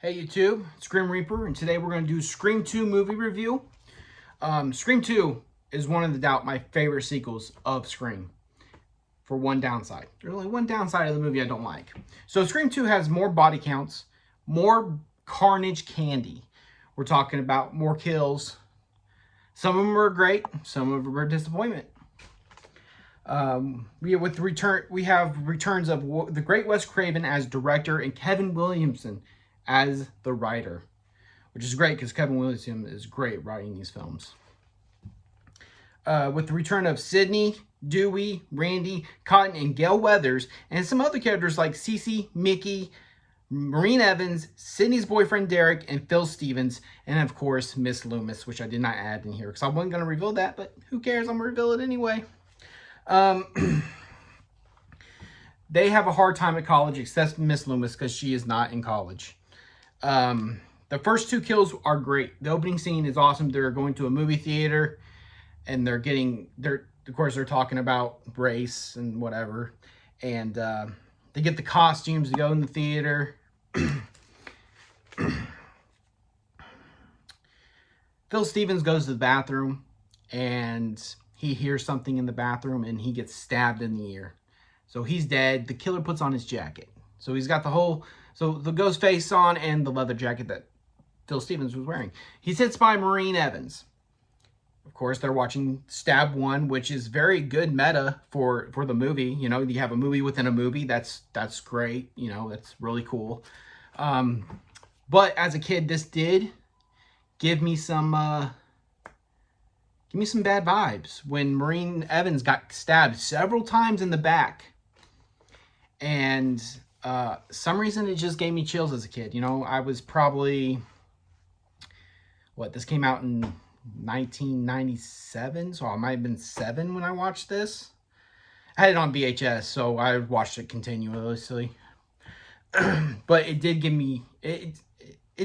Hey YouTube, it's Grim Reaper, and today we're going to do Scream 2 movie review. Scream 2 is one of my favorite sequels of Scream, for one downside. There's only one downside of the movie I don't like. So Scream 2 has more body counts, more carnage candy. We're talking about more kills. Some of them are great, some of them are a disappointment. We have returns of the great Wes Craven as director and Kevin Williamson as the writer, which is great because Kevin Williamson is great writing these films. With the return of Sidney, Dewey, Randy, Cotton, and Gale Weathers, and some other characters like Cece, Mickey, Maureen Evans, Sidney's boyfriend Derek, and Phil Stevens, and of course Miss Loomis, which I did not add in here because I wasn't going to reveal that, but who cares? I'm going to reveal it anyway. They have a hard time at college, except Miss Loomis, because she is not in college. The first two kills are great. The opening scene is awesome. They're going to a movie theater, and of course, they're talking about race and whatever, and they get the costumes to go in the theater. Phil Stevens goes to the bathroom, and he hears something in the bathroom, and he gets stabbed in the ear. So he's dead. The killer puts on his jacket. So he's got the ghost face on and the leather jacket that Phil Stevens was wearing. He's hit by Maureen Evans. Of course, they're watching Stab 1, which is very good meta for the movie. You know, you have a movie within a movie. That's great. You know, that's really cool. But as a kid, this did give me some bad vibes when Maureen Evans got stabbed several times in the back. And some reason it just gave me chills as a kid. You know, I was probably, this came out in 1997, so I might have been 7 when I watched this. I had it on VHS, so I watched it continuously. But it did give me, it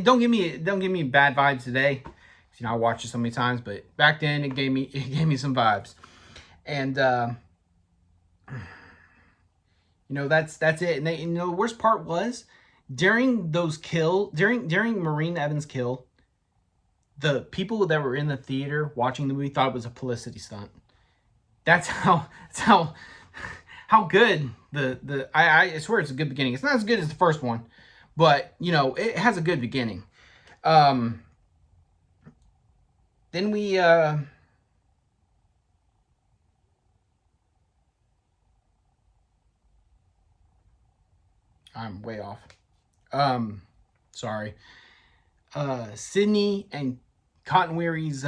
don't give me bad vibes today. You know, I watched it so many times, but back then it gave me some vibes. And you know, that's it. And you know, the worst part was during Maureen Evans' kill, the people that were in the theater watching the movie thought it was a publicity stunt. That's how good I swear it's a good beginning. It's not as good as the first one, but you know, it has a good beginning. Then we I'm way off. Sorry. Sidney and Cotton Weary's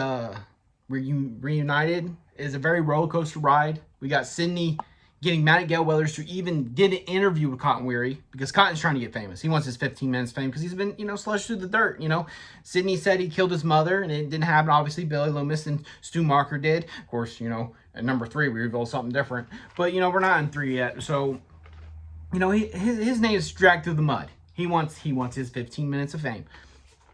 reunited is a very roller coaster ride. We got Sidney getting mad at Gale Weathers to even get an interview with Cotton Weary because Cotton's trying to get famous. He wants his 15 minutes fame because he's been, you know, slushed through the dirt, you know. Sidney said he killed his mother, and it didn't happen. Obviously, Billy Loomis and Stu Marker did. Of course, you know, at number 3, we revealed something different. But, you know, we're not in 3 yet. So, you know, his name is dragged through the mud. He wants his 15 minutes of fame.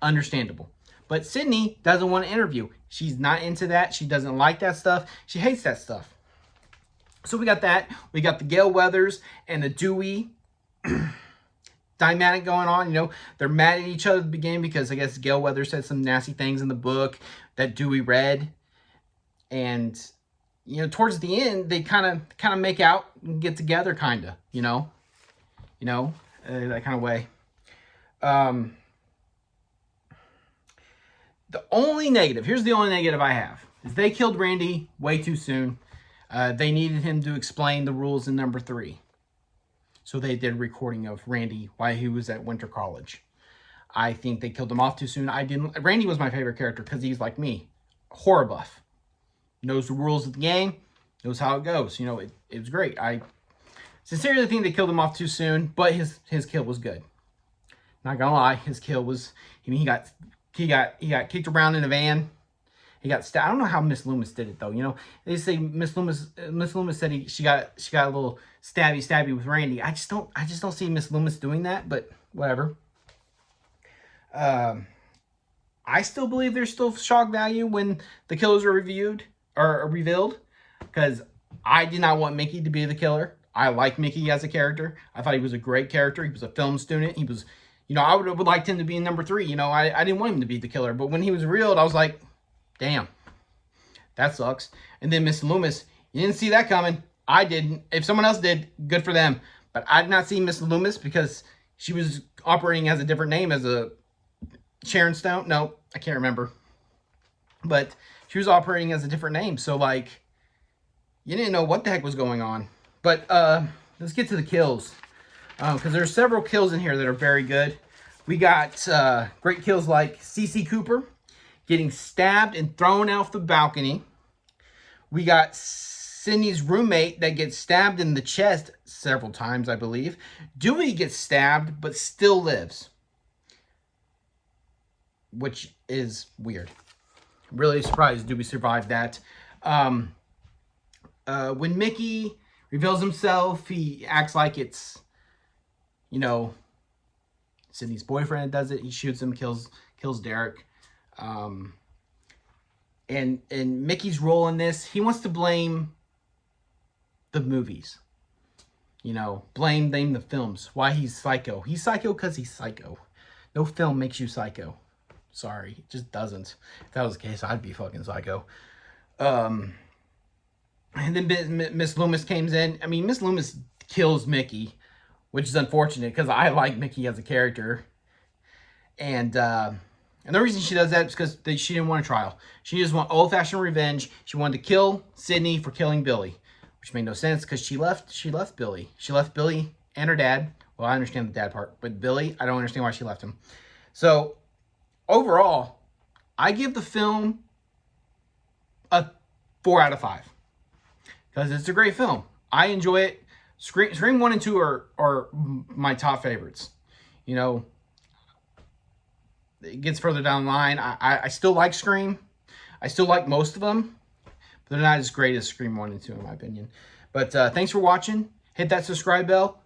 Understandable. But Sidney doesn't want to interview. She's not into that. She doesn't like that stuff. She hates that stuff. So we got that. We got the Gale Weathers and the Dewey dynamic going on. You know, they're mad at each other at the beginning because I guess Gale Weathers said some nasty things in the book that Dewey read. And, you know, towards the end, they kind of make out and get together, kind of, you know. That kind of way. The only negative, here's the only negative I have, is they killed Randy way too soon. They needed him to explain the rules in number 3. So they did a recording of Randy while he was at Winter College. I think they killed him off too soon. Randy was my favorite character because he's like me, horror buff. Knows the rules of the game, knows how it goes. You know, it was great. I sincerely think they killed him off too soon, but his kill was good. Not gonna lie, his kill was, I mean, he got kicked around in a van. He got stabbed. I don't know how Miss Loomis did it though. You know, they say Miss Loomis said she got a little stabby with Randy. I just don't see Miss Loomis doing that, but whatever. I still believe there's still shock value when the killers are revealed, because I did not want Mickey to be the killer. I like Mickey as a character. I thought he was a great character. He was a film student. He was, You know, I would have liked him to be in number 3. You know, I didn't want him to be the killer. But when he was revealed, I was like, damn, that sucks. And then Miss Loomis, you didn't see that coming. I didn't. If someone else did, good for them. But I did not see Miss Loomis because she was operating as a different name, as a Sharon Stone. No, I can't remember. But she was operating as a different name. So, like, you didn't know what the heck was going on. But let's get to the kills. Because there's several kills in here that are very good. We got great kills like CeCe Cooper getting stabbed and thrown off the balcony. We got Sydney's roommate that gets stabbed in the chest several times, I believe. Dewey gets stabbed but still lives, which is weird. I'm really surprised Dewey survived that. When Mickey reveals himself, he acts like it's, you know, Sydney's boyfriend does it. He shoots him, kills Derek. And Mickey's role in this, he wants to blame the movies. You know, blame the films. Why he's psycho. He's psycho because he's psycho. No film makes you psycho. Sorry, it just doesn't. If that was the case, I'd be fucking psycho. And then Miss Loomis comes in. I mean, Miss Loomis kills Mickey, which is unfortunate because I like Mickey as a character. And the reason she does that is because she didn't want a trial. She just wanted old-fashioned revenge. She wanted to kill Sydney for killing Billy, which made no sense because she left Billy. She left Billy and her dad. Well, I understand the dad part, but Billy, I don't understand why she left him. So, overall, I give the film a 4 out of 5 because it's a great film. I enjoy it. Scream 1 and 2 are my top favorites. You know, it gets further down the line. I still like Scream. I still like most of them, but they're not as great as Scream 1 and 2 in my opinion. But thanks for watching. Hit that subscribe bell.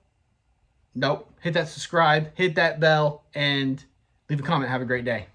Nope. Hit that subscribe. Hit that bell. And leave a comment. Have a great day.